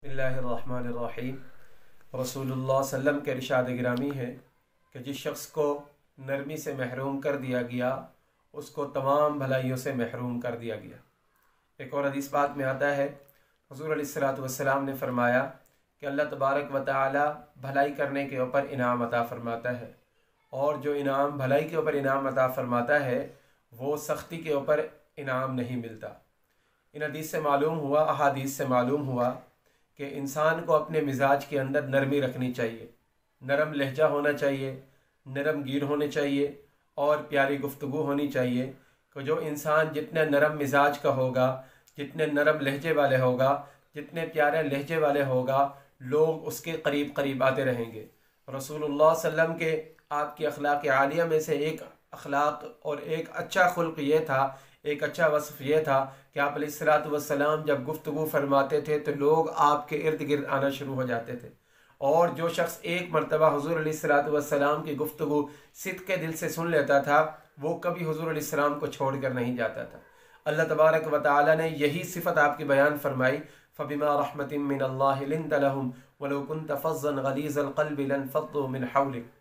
बिस्मिल्लाहिर्रहमानिर्रहीम। रसूलुल्लाह सल्लम के इरशाद गिरामी है कि जिस शख्स को नरमी से महरूम कर दिया गया उसको तमाम भलाइयों से महरूम कर दिया गया। एक और हदीस पाक में आता है, हुज़ूर अलैहिस्सलातु वस्सलाम ने फरमाया कि अल्लाह तबारक व तआला भलाई करने के ऊपर इनाम अता फरमाता है, और जो इनाम भलाई के ऊपर इनाम अता फरमाता है वो सख्ती के ऊपर इनाम नहीं मिलता। इन हदीस से मालूम हुआ, अहादीस से मालूम हुआ कि इंसान को अपने मिजाज के अंदर नरमी रखनी चाहिए, नरम लहजा होना चाहिए, नरम गिर होने चाहिए और प्यारी गुफ्तगू होनी चाहिए। कि जो इंसान जितने नरम मिजाज का होगा, जितने नरम लहजे वाले होगा, जितने प्यारे लहजे वाले होगा, लोग उसके करीब करीब आते रहेंगे। रसूलुल्लाह सल्लम के आपकी अखलाक आलिया में से एक अखलाक और एक अच्छा खुल्क ये था, एक अच्छा वस्फ ये था कि आप अलैहिस्सलातु वस्सलाम जब गुफ्तगू फरमाते थे तो लोग आपके इर्द गिर्द आना शुरू हो जाते थे। और जो शख्स एक मरतबा हुज़ूर अलैहिस्सलातु वस्सलाम की गुफ्तगू सिद्क़ के दिल से सुन लेता था वो कभी हुज़ूर अलैहिस्सलाम को छोड़ कर नहीं जाता था। अल्लाह तबारक व तआला ने यही सिफ़त आपकी बयान फरमाई, फ़बिमा रहमतिन मिनल्लाहि लिन्त लहुम वलौ कुन्त फ़ज़्ज़न गलीज़ल क़ल्बि लन्फ़ज़्ज़ू मिन हौलिक।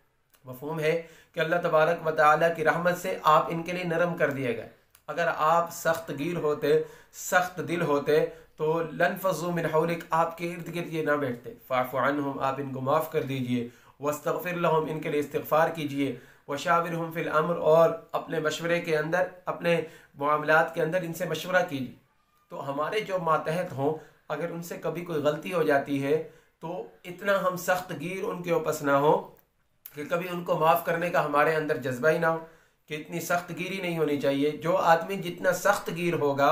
मफ़हूम है कि अल्लाह तबारक व तआला की रहमत से आप इनके लिए नरम कर दिए गए। अगर आप सख्त गिर होते, सख्त दिल होते तो लन्फ़ज़्ज़ू मिन हौलिक, आपके इर्द गिर्द ये ना बैठते। फ़अफ़ु अन्हुम, आप इनको माफ़ कर दीजिए, वस्तग़फ़िर लहुम, इनके लिए इस्तिग़फ़ार कीजिए, वशाविरहुम फ़िल अम्र, और अपने मशवरे के अंदर, अपने मामलात के अंदर इनसे मशवरा कीजिए। तो हमारे जो मातहत हों अगर उनसे कभी कोई गलती हो जाती है तो इतना हम सख्त गिर उनके ऊपर ना हो कि कभी उनको माफ़ करने का हमारे अंदर जज्बा ही ना हो, कि इतनी सख्त गिरी नहीं होनी चाहिए। जो आदमी जितना सख्त गिर होगा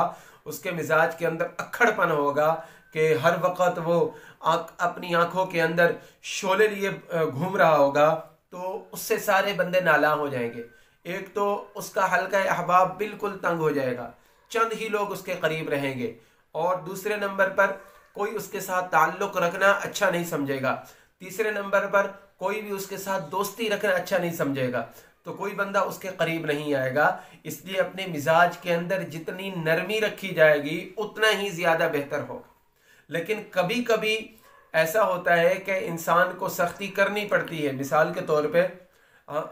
उसके मिजाज के अंदर अक्खड़पन होगा कि हर वक़्त वो अपनी आँखों के अंदर शोले लिए घूम रहा होगा, तो उससे सारे बंदे नाला हो जाएंगे। एक तो उसका हल्का अहबाब बिल्कुल तंग हो जाएगा, चंद ही लोग उसके करीब रहेंगे, और दूसरे नंबर पर कोई उसके साथ ताल्लुक़ रखना अच्छा नहीं समझेगा, तीसरे नंबर पर कोई भी उसके साथ दोस्ती रखना अच्छा नहीं समझेगा, तो कोई बंदा उसके करीब नहीं आएगा। इसलिए अपने मिजाज के अंदर जितनी नरमी रखी जाएगी उतना ही ज़्यादा बेहतर होगा। लेकिन कभी कभी ऐसा होता है कि इंसान को सख्ती करनी पड़ती है। मिसाल के तौर पे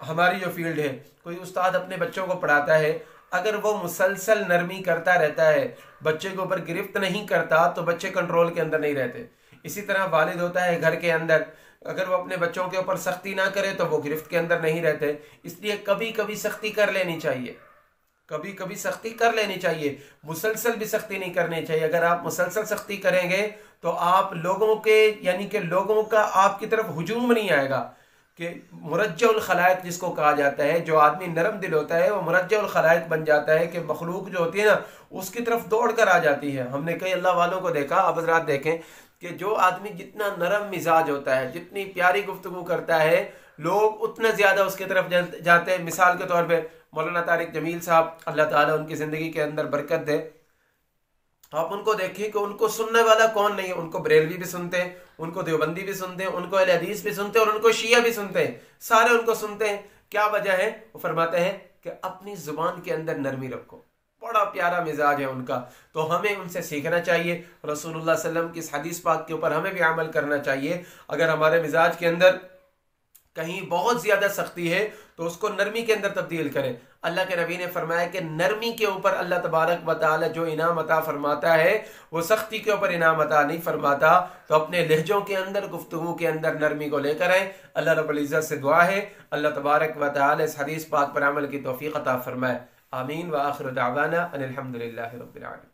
हमारी जो फील्ड है, कोई उस्ताद अपने बच्चों को पढ़ाता है, अगर वो मुसलसल नरमी करता रहता है, बच्चे के ऊपर गिरफ्त नहीं करता तो बच्चे कंट्रोल के अंदर नहीं रहते। इसी तरह वालिद होता है घर के अंदर, अगर वो अपने बच्चों के ऊपर सख्ती ना करे तो वो गिरफ्त के अंदर नहीं रहते। इसलिए कभी कभी सख्ती कर लेनी चाहिए, कभी कभी सख्ती कर लेनी चाहिए, मुसलसल भी सख्ती नहीं करनी चाहिए। अगर आप मुसलसल सख्ती करेंगे तो आप लोगों के, यानी कि लोगों का आपकी तरफ हुजूम नहीं आएगा। कि मुरज्जउल खलाइक जिसको कहा जाता है, जो आदमी नरम दिल होता है वो मुरज्जउल खलाइक बन जाता है कि मखलूक जो होती है ना उसकी तरफ दौड़ कर आ जाती है। हमने कई अल्लाह वालों को देखा, अब हज़रात देखें कि जो आदमी जितना नरम मिजाज होता है, जितनी प्यारी गुफ्तगू करता है, लोग उतना ज़्यादा उसकी तरफ जाते हैं। मिसाल के तौर पे मौलाना तारिक जमील साहब, अल्लाह ताला उनकी ज़िंदगी के अंदर बरकत दे, आप उनको देखिए कि उनको सुनने वाला कौन नहीं है। उनको बरेलवी भी सुनते हैं, उनको देवबंदी भी सुनते हैं, उनको अहले हदीस भी सुनते हैं और उनको शिया भी सुनते हैं, सारे उनको सुनते हैं। क्या वजह है? वो फरमाते हैं कि अपनी ज़ुबान के अंदर नरमी रखो, बड़ा प्यारा मिजाज है उनका, तो हमें उनसे सीखना चाहिए। रसूलुल्लाह सल्लम की इस हदीस पाक के ऊपर हमें भी अमल करना चाहिए। अगर हमारे मिजाज के अंदर कहीं बहुत ज़्यादा सख्ती है तो उसको नरमी के अंदर तब्दील करें। अल्लाह के नबी ने फरमाया कि नरमी के ऊपर अल्लाह तबारक व तआला जो इनाम अता फरमाता है वो सख्ती के ऊपर इनाम अता नहीं फरमाता। तो अपने लहजों के अंदर, गुफ्तगू के अंदर नरमी को लेकर आए। अल्लाह रब्बुल इज़्ज़त से दुआ है अल्लाह तबारक व तआला इस हदीस पाक पर अमल की तौफीक अता फरमाए। आमीन व आखिर दावाना अनिल हम्दुलिल्लाहि रब्बिल आलमीन।